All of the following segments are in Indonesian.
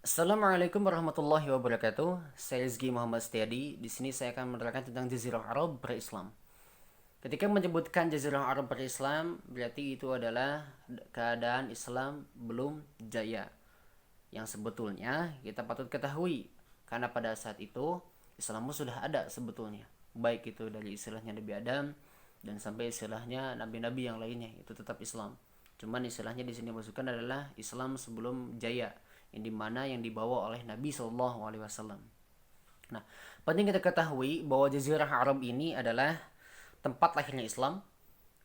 Assalamualaikum warahmatullahi wabarakatuh. Saya Rizky Muhammad Setiadi. Di sini saya akan menerangkan tentang Jazirah Arab berislam. Ketika menyebutkan Jazirah Arab berislam, berarti itu adalah keadaan Islam belum jaya. Yang sebetulnya kita patut ketahui, karena pada saat itu Islam sudah ada sebetulnya. Baik itu dari istilahnya Nabi Adam dan sampai istilahnya nabi-nabi yang lainnya, itu tetap Islam. Cuman istilahnya di sini masukkan adalah Islam sebelum jaya, yang dimana yang dibawa oleh Nabi Shallallahu Alaihi Wasallam. Nah, penting kita ketahui bahwa Jazirah Arab ini adalah tempat lahirnya Islam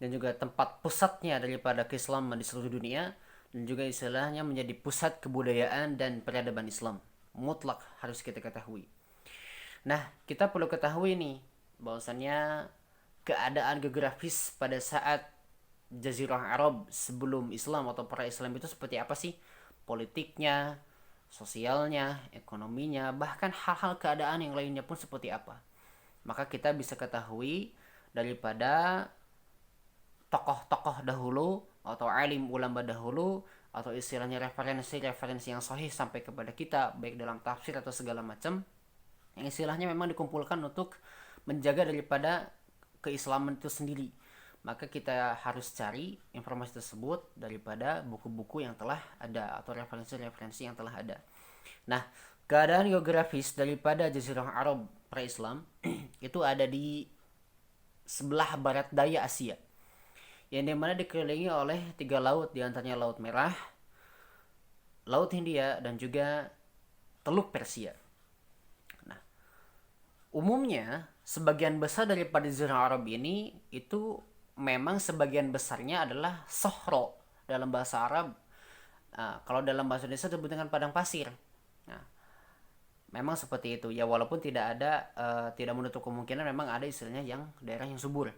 dan juga tempat pusatnya daripada keislaman di seluruh dunia, dan juga istilahnya menjadi pusat kebudayaan dan peradaban Islam. Mutlak harus kita ketahui. Nah, kita perlu ketahui nih bahwasannya keadaan geografis pada saat Jazirah Arab sebelum Islam atau para Islam itu seperti apa sih? Politiknya, sosialnya, ekonominya, bahkan hal-hal keadaan yang lainnya pun seperti apa. Maka kita bisa ketahui daripada tokoh-tokoh dahulu atau alim ulama dahulu, atau istilahnya referensi-referensi yang sahih sampai kepada kita baik dalam tafsir atau segala macam, yang istilahnya memang dikumpulkan untuk menjaga daripada keislaman itu sendiri. Maka kita harus cari informasi tersebut daripada buku-buku yang telah ada atau referensi-referensi yang telah ada. Nah, keadaan geografis daripada Jazirah Arab pra-Islam itu ada di sebelah barat daya Asia, yang dimana dikelilingi oleh 3 laut, diantaranya Laut Merah, Laut Hindia, dan juga Teluk Persia. Nah, umumnya sebagian besar daripada Jazirah Arab ini itu memang sebagian besarnya adalah sohro dalam bahasa Arab. Nah, kalau dalam bahasa Indonesia disebut dengan padang pasir. Nah, memang seperti itu ya, walaupun tidak menutup kemungkinan memang ada istilahnya yang daerah yang subur,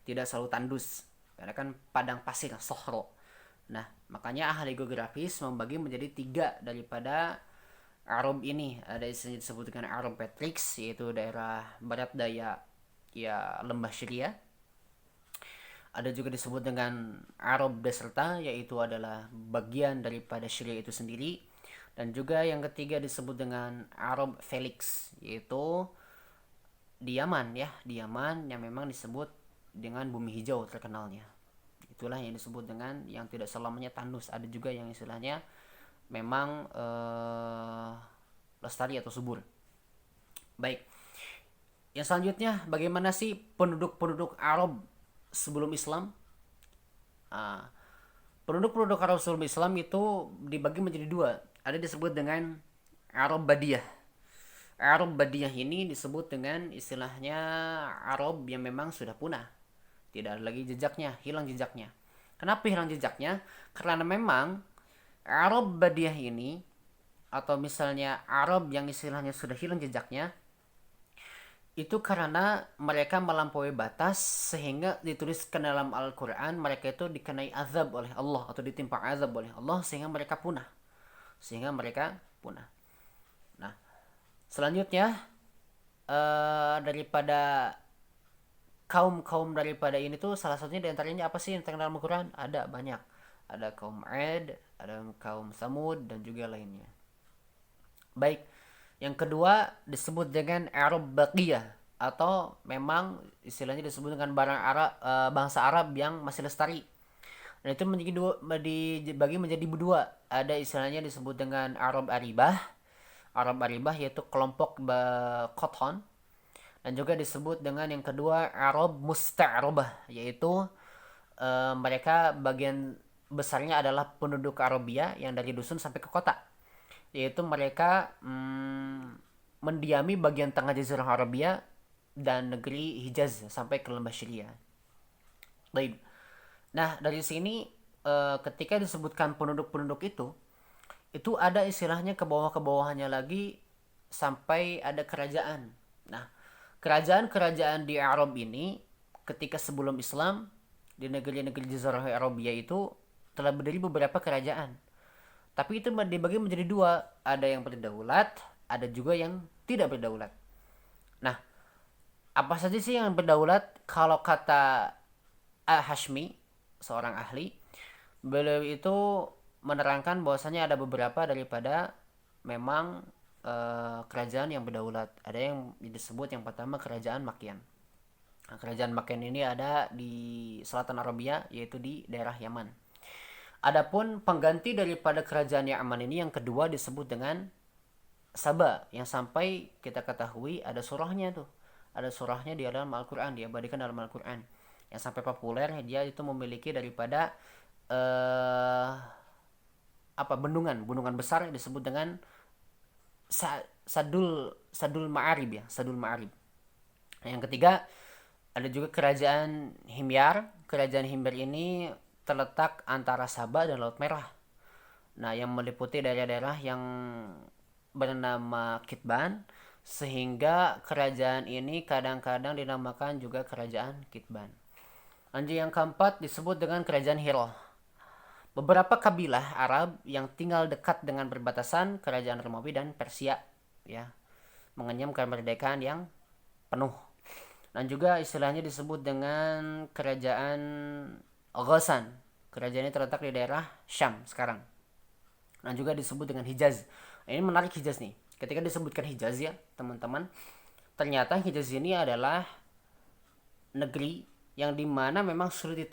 tidak selalu tandus, karena kan padang pasir sohro. Nah, makanya ahli geografis membagi menjadi 3 daripada Arab ini. Ada istilahnya disebut dengan Arab Petrix, yaitu daerah barat daya ya lembah Syria. Ada juga disebut dengan Arab Deserta, yaitu adalah bagian daripada Syria itu sendiri. Dan juga yang ketiga disebut dengan Arab Felix, yaitu di Yaman ya, di Yaman yang memang disebut dengan bumi hijau terkenalnya. Itulah yang disebut dengan yang tidak selamanya tandus. Ada juga yang istilahnya memang lestari atau subur. Baik. Yang selanjutnya, bagaimana sih penduduk-penduduk Arab sebelum Islam? Ah, penduduk-penduduk Arab sebelum Islam itu dibagi menjadi 2. Ada disebut dengan Arab Badiyah. Arab Badiyah ini disebut dengan istilahnya Arab yang memang sudah punah. Tidak ada lagi jejaknya, hilang jejaknya. Kenapa hilang jejaknya? Karena memang Arab Badiyah ini, atau misalnya Arab yang istilahnya sudah hilang jejaknya, itu karena mereka melampaui batas sehingga dituliskan dalam Al-Quran mereka itu dikenai azab oleh Allah atau ditimpa azab oleh Allah sehingga mereka punah. Nah, selanjutnya daripada kaum-kaum daripada ini tuh salah satunya diantaranya apa sih yang terkenal dalam Al-Quran? Ada banyak. Ada kaum Ad, ada kaum Samud, dan juga lainnya. Baik, yang kedua disebut dengan Arab Baqiyah, atau memang istilahnya disebut dengan bangsa Arab yang masih lestari. Dan itu dibagi menjadi 2. Ada istilahnya disebut dengan Arab Aribah. Arab Aribah yaitu kelompok Qothon. Dan juga disebut dengan yang kedua Arab Musta'rabah, yaitu mereka bagian besarnya adalah penduduk Arabia yang dari dusun sampai ke kota, yaitu mereka mendiami bagian tengah Jazirah Arabia dan negeri Hijaz sampai ke lembah Syria. Baik. Nah, dari sini ketika disebutkan penduduk-penduduk itu ada istilahnya ke bawah-ke-bawahnya lagi sampai ada kerajaan. Nah, kerajaan-kerajaan di Arab ini ketika sebelum Islam di negeri-negeri Jazirah Arabia itu telah berdiri beberapa kerajaan. Tapi itu dibagi menjadi 2. Ada yang berdaulat, ada juga yang tidak berdaulat. Nah, apa saja sih yang berdaulat? Kalau kata Al-Hashmi, seorang ahli, beliau itu menerangkan bahwasanya ada beberapa daripada memang kerajaan yang berdaulat. Ada yang disebut yang pertama kerajaan Makian. Nah, kerajaan Makian ini ada di selatan Arabia, yaitu di daerah Yaman. Adapun pengganti daripada kerajaan Yaman ini yang kedua disebut dengan Saba, yang sampai kita ketahui ada surahnya tuh. Ada surahnya di dalam Al-Qur'an, diabadikan dalam Al-Qur'an. Yang sampai populer, dia itu memiliki daripada eh bendungan besar disebut dengan Sadul Ma'arib ya, Sadul Ma'arib. Nah, yang ketiga ada juga kerajaan Himyar. Kerajaan Himyar ini terletak antara Sabah dan Laut Merah. Nah, yang meliputi daerah-daerah yang bernama Kitban, sehingga kerajaan ini kadang-kadang dinamakan juga kerajaan Kitban. Lanjut yang keempat disebut dengan kerajaan Hiro. Beberapa kabilah Arab yang tinggal dekat dengan perbatasan kerajaan Romawi dan Persia, ya, mengenyam kemerdekaan yang penuh. Dan juga istilahnya disebut dengan kerajaan Ghassan. Kerajaan ini terletak di daerah Syam sekarang. Dan juga disebut dengan Hijaz. Ini menarik Hijaz nih. Ketika disebutkan Hijaz ya, teman-teman, ternyata Hijaz ini adalah negeri yang dimana memang sulit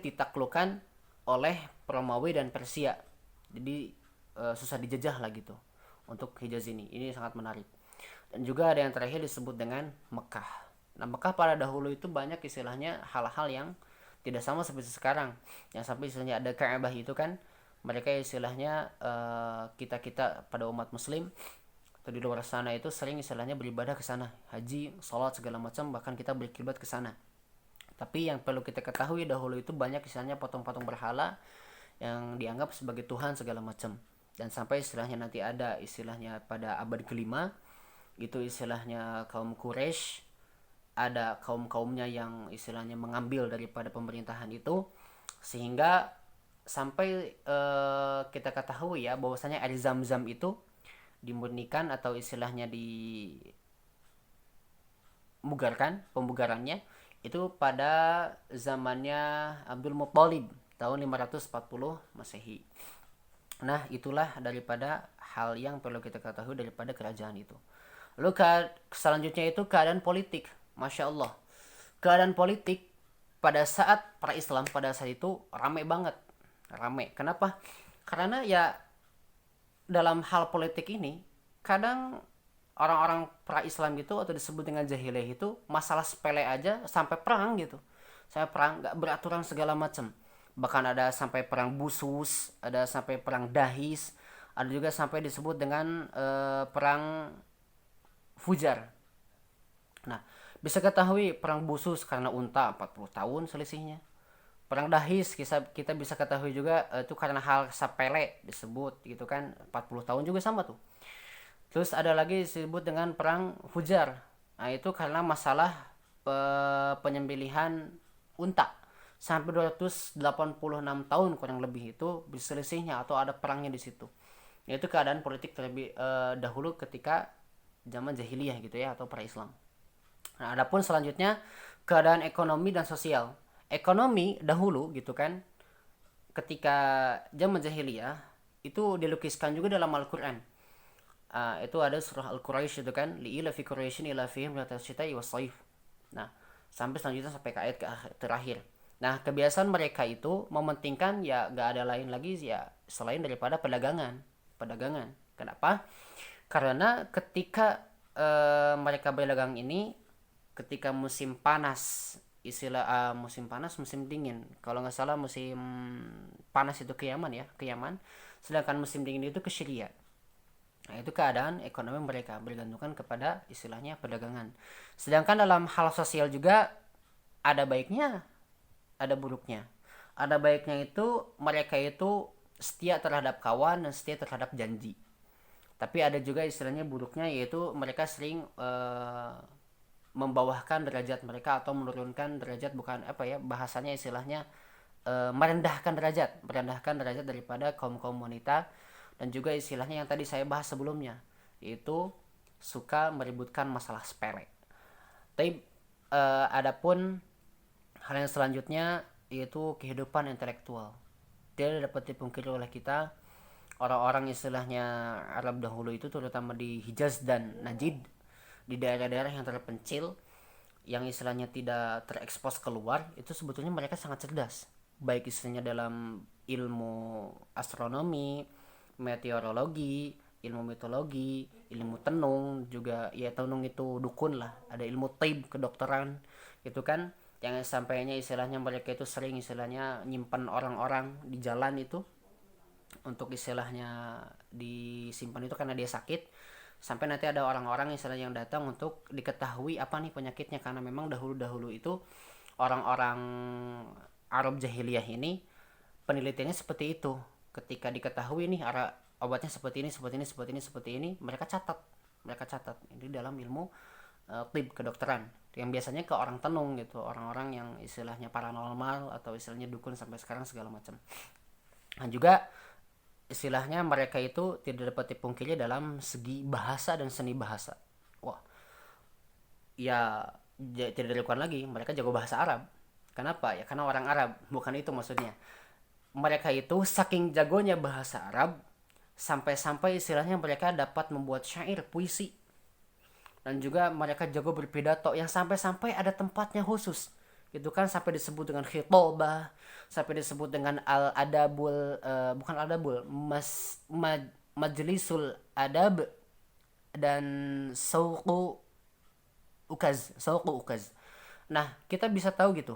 ditaklukkan oleh Romawi dan Persia. Jadi susah dijajah lah gitu untuk Hijaz ini. Ini sangat menarik. Dan juga ada yang terakhir disebut dengan Mekah. Nah, Mekah pada dahulu itu banyak istilahnya hal-hal yang tidak sama seperti sekarang. Yang sampai istilahnya ada Ka'bah itu kan, mereka istilahnya kita pada umat muslim atau di luar sana itu sering istilahnya beribadah ke sana, haji, sholat segala macam, bahkan kita berkiblat ke sana. Tapi yang perlu kita ketahui dahulu itu banyak istilahnya patung-patung berhala yang dianggap sebagai Tuhan segala macam. Dan sampai istilahnya nanti ada istilahnya pada abad kelima itu istilahnya kaum Quraisy, ada kaum-kaumnya yang istilahnya mengambil daripada pemerintahan itu, sehingga sampai kita ketahui ya bahwasanya air Zam-Zam itu dimurnikan atau istilahnya pembugarannya itu pada zamannya Abdul Muttalib tahun 540 Masehi. Nah, itulah daripada hal yang perlu kita ketahui daripada kerajaan itu. Lalu selanjutnya itu keadaan politik. Masya Allah. Keadaan politik pada saat pra-Islam pada saat itu ramai banget. Ramai. Kenapa? Karena ya dalam hal politik ini kadang orang-orang pra-Islam gitu atau disebut dengan jahiliyah itu masalah sepele aja sampai perang gitu. Sampai perang nggak beraturan segala macam. Bahkan ada sampai perang Busus, ada sampai perang Dahis, ada juga sampai disebut dengan perang Fujar. Nah, bisa ketahui perang Busus karena unta 40 tahun selisihnya. Perang Dahis kita bisa ketahui juga itu karena hal sepele disebut gitu kan, 40 tahun juga sama tuh. Terus ada lagi disebut dengan perang Fujar. Nah, itu karena masalah penyembelihan unta. Sampai 286 tahun kurang lebih itu berselisihnya atau ada perangnya di situ. Yaitu keadaan politik terlebih dahulu ketika zaman jahiliyah gitu ya atau pra-Islam. Nah, adapun selanjutnya keadaan ekonomi dan sosial. Ekonomi dahulu gitu kan, ketika zaman jahiliyah itu dilukiskan juga dalam Al-Qur'an. Itu ada surah Al-Quraisy itu kan, li'ila fi Quraisyin ila fihim syita'i was-saif. Nah, sampai selanjutnya sampai ke ayat terakhir. Nah, kebiasaan mereka itu mementingkan ya gak ada lain lagi ya selain daripada pedagangan. Kenapa? Karena ketika mereka berdagang ini ketika musim panas, musim panas, musim dingin. Kalau nggak salah musim panas itu ke Yaman ya, ke Yaman. Sedangkan musim dingin itu ke Syria. Nah, itu keadaan ekonomi mereka bergantungan kepada istilahnya perdagangan. Sedangkan dalam hal sosial juga ada baiknya, ada buruknya. Ada baiknya itu mereka itu setia terhadap kawan dan setia terhadap janji. Tapi ada juga istilahnya buruknya, yaitu mereka sering membawahkan derajat mereka atau menurunkan derajat, bukan apa ya bahasanya istilahnya merendahkan derajat daripada kaum wanita. Dan juga istilahnya yang tadi saya bahas sebelumnya, yaitu suka meributkan masalah sepele. Tapi adapun hal yang selanjutnya yaitu kehidupan intelektual. Tidak dapat dipungkiri oleh kita orang-orang istilahnya Arab dahulu itu terutama di Hijaz dan Najd, di daerah-daerah yang terpencil yang istilahnya tidak terekspos keluar, itu sebetulnya mereka sangat cerdas, baik istilahnya dalam ilmu astronomi, meteorologi, ilmu mitologi, ilmu tenung juga. Ya tenung itu dukun lah, ada ilmu taib kedokteran gitu kan, yang sampainya istilahnya mereka itu sering istilahnya nyimpan orang-orang di jalan itu untuk istilahnya disimpan itu karena dia sakit, sampai nanti ada orang-orang istilahnya yang datang untuk diketahui apa nih penyakitnya, karena memang dahulu-dahulu itu orang-orang Arab jahiliyah ini penelitiannya seperti itu. Ketika diketahui nih obatnya seperti ini seperti ini seperti ini seperti ini, mereka catat ini dalam ilmu tib kedokteran, yang biasanya ke orang tenung gitu, orang-orang yang istilahnya paranormal atau istilahnya dukun sampai sekarang segala macam. Dan juga istilahnya mereka itu tidak dapat dipungkiri dalam segi bahasa dan seni bahasa. Wah, ya tidak diragukan lagi mereka jago bahasa Arab. Kenapa? Ya karena orang Arab, bukan itu maksudnya. Mereka itu saking jagonya bahasa Arab sampai-sampai istilahnya mereka dapat membuat syair, puisi. Dan juga mereka jago berpidato yang sampai-sampai ada tempatnya khusus. Gitu kan, sampai disebut dengan khitobah, sampai disebut dengan al-adabul bukan adabul, majlisul adab dan sauqu ukaz. Nah, kita bisa tahu gitu.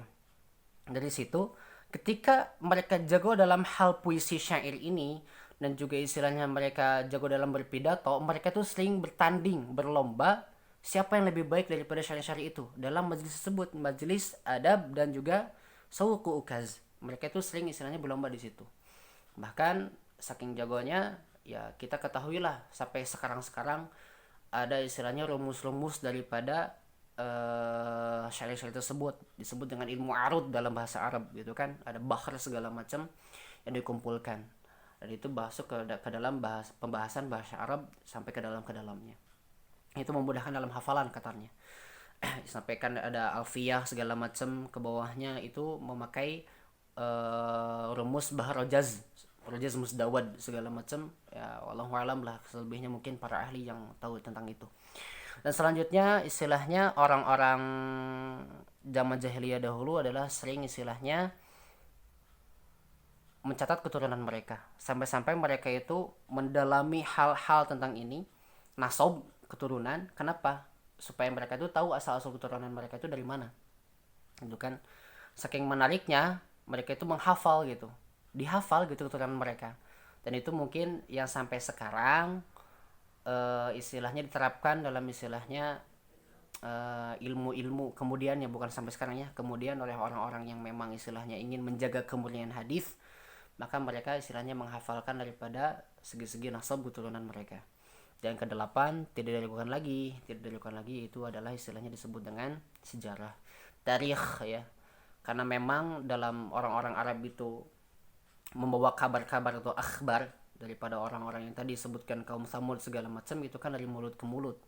Dari situ, ketika mereka jago dalam hal puisi syair ini dan juga istilahnya mereka jago dalam berpidato, mereka tuh sering bertanding, berlomba siapa yang lebih baik daripada syair-syair itu dalam majelis tersebut, majelis adab dan juga sauqu ukaz. Mereka itu sering istilahnya berlomba di situ. Bahkan saking jagonya, ya kita ketahuilah sampai sekarang-sekarang ada istilahnya rumus-rumus daripada syair-syair tersebut disebut dengan ilmu arud dalam bahasa Arab gitu kan, ada bahr segala macam yang dikumpulkan, dan itu masuk ke dalam pembahasan bahasa Arab sampai ke dalamnya. Itu memudahkan dalam hafalan katanya. Sampaikan ada alfiyah segala macam, ke bawahnya itu memakai rumus bahar rojaz musdawad segala macam. Ya wallahu alam lah, selebihnya mungkin para ahli yang tahu tentang itu. Dan selanjutnya istilahnya orang-orang zaman jahiliyah dahulu adalah sering istilahnya mencatat keturunan mereka, sampai-sampai mereka itu mendalami hal-hal tentang ini, nasab keturunan. Kenapa? Supaya mereka itu tahu asal-usul keturunan mereka itu dari mana gitu kan. Saking menariknya mereka itu menghafal gitu, dihafal gitu keturunan mereka. Dan itu mungkin yang sampai sekarang istilahnya diterapkan dalam istilahnya ilmu-ilmu kemudian, ya bukan sampai sekarang ya, kemudian oleh orang-orang yang memang istilahnya ingin menjaga kemurnian hadis, maka mereka istilahnya menghafalkan daripada segi-segi nasab keturunan mereka. Dan kedelapan tidak diragukan lagi itu adalah istilahnya disebut dengan sejarah, tarikh ya. Karena memang dalam orang-orang Arab itu membawa kabar-kabar atau akhbar daripada orang-orang yang tadi disebutkan kaum Samud segala macam, itu kan dari mulut ke mulut,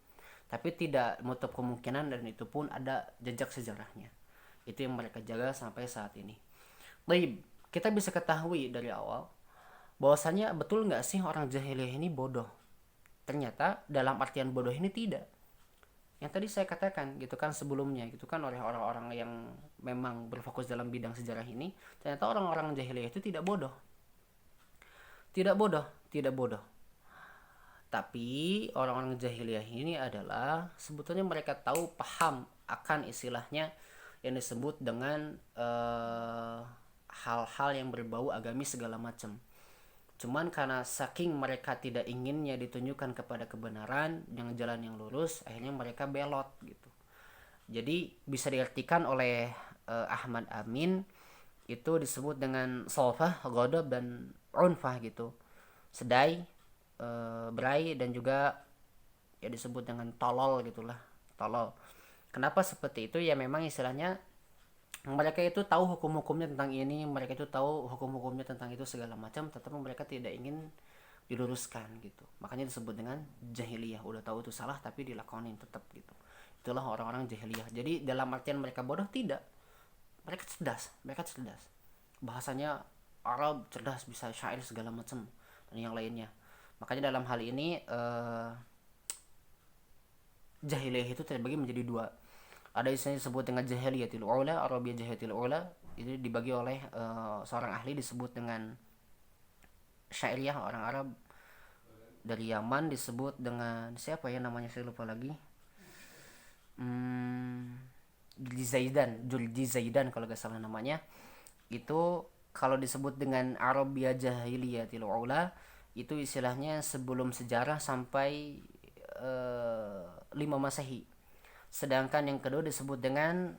tapi tidak menutup kemungkinan dan itu pun ada jejak sejarahnya. Itu yang mereka jaga sampai saat ini. Baik, kita bisa ketahui dari awal bahwasanya betul nggak sih orang jahiliyah ini bodoh? Ternyata dalam artian bodoh ini tidak, yang tadi saya katakan gitu kan sebelumnya gitu kan, oleh orang-orang yang memang berfokus dalam bidang sejarah ini, ternyata orang-orang jahiliyah itu tidak bodoh. Tidak bodoh. Tapi orang-orang jahiliyah ini adalah sebetulnya mereka tahu, paham akan istilahnya yang disebut dengan hal-hal yang berbau agamis segala macam. Cuman karena saking mereka tidak inginnya ditunjukkan kepada kebenaran yang jalan yang lurus, akhirnya mereka belot gitu. Jadi bisa diartikan oleh Ahmad Amin itu disebut dengan solfah, ghadab dan unfah gitu. Sedai, berai, dan juga ya disebut dengan tolol gitulah, tolol. Kenapa seperti itu? Ya memang istilahnya mereka itu tahu hukum-hukumnya tentang ini, mereka itu tahu hukum-hukumnya tentang itu segala macam, tetapi mereka tidak ingin diluruskan gitu. Makanya disebut dengan jahiliyah. Udah tahu itu salah tapi dilakonin tetap gitu. Itulah orang-orang jahiliyah. Jadi dalam artian mereka bodoh, tidak. Mereka cerdas. Bahasanya Arab, cerdas, bisa syair segala macam. yang lainnya. Makanya dalam hal ini jahiliyah itu terbagi menjadi dua. Ada istilah disebut dengan jahiliyatul ula, Arabiyah jahiliyatul ula, itu dibagi oleh seorang ahli disebut dengan syairiyah orang Arab dari Yaman, disebut dengan siapa ya namanya saya lupa lagi. Julji Zaidan kalau gak salah namanya. Itu kalau disebut dengan Arabiyah jahiliyatil ula, itu istilahnya sebelum sejarah sampai 5 Masehi. Sedangkan yang kedua disebut dengan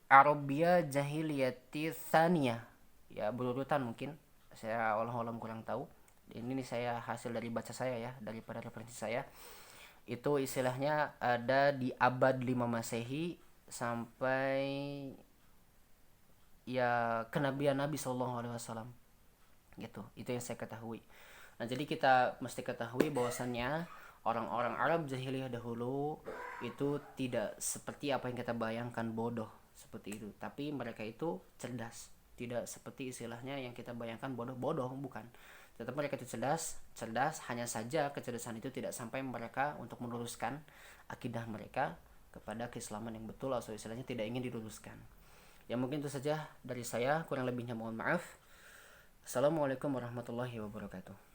Arabia Jahiliyati Tsaniyah. Ya berurutan mungkin. Saya Allah kurang tahu. Ini saya hasil dari baca saya ya, daripada referensi saya. Itu istilahnya ada di abad 5 Masehi sampai ya kenabian Nabi Sallallahu Alaihi Wasallam. Gitu. Itu yang saya ketahui. Nah, jadi kita mesti ketahui bahwasannya orang-orang Arab jahiliyah dahulu itu tidak seperti apa yang kita bayangkan bodoh seperti itu, tapi mereka itu cerdas, tidak seperti istilahnya yang kita bayangkan bodoh bukan. Tetapi mereka itu cerdas, hanya saja kecerdasan itu tidak sampai mereka untuk meluruskan akidah mereka kepada keislaman yang betul, atau istilahnya tidak ingin diluruskan. Ya mungkin itu saja dari saya, kurang lebihnya mohon maaf. Assalamualaikum warahmatullahi wabarakatuh.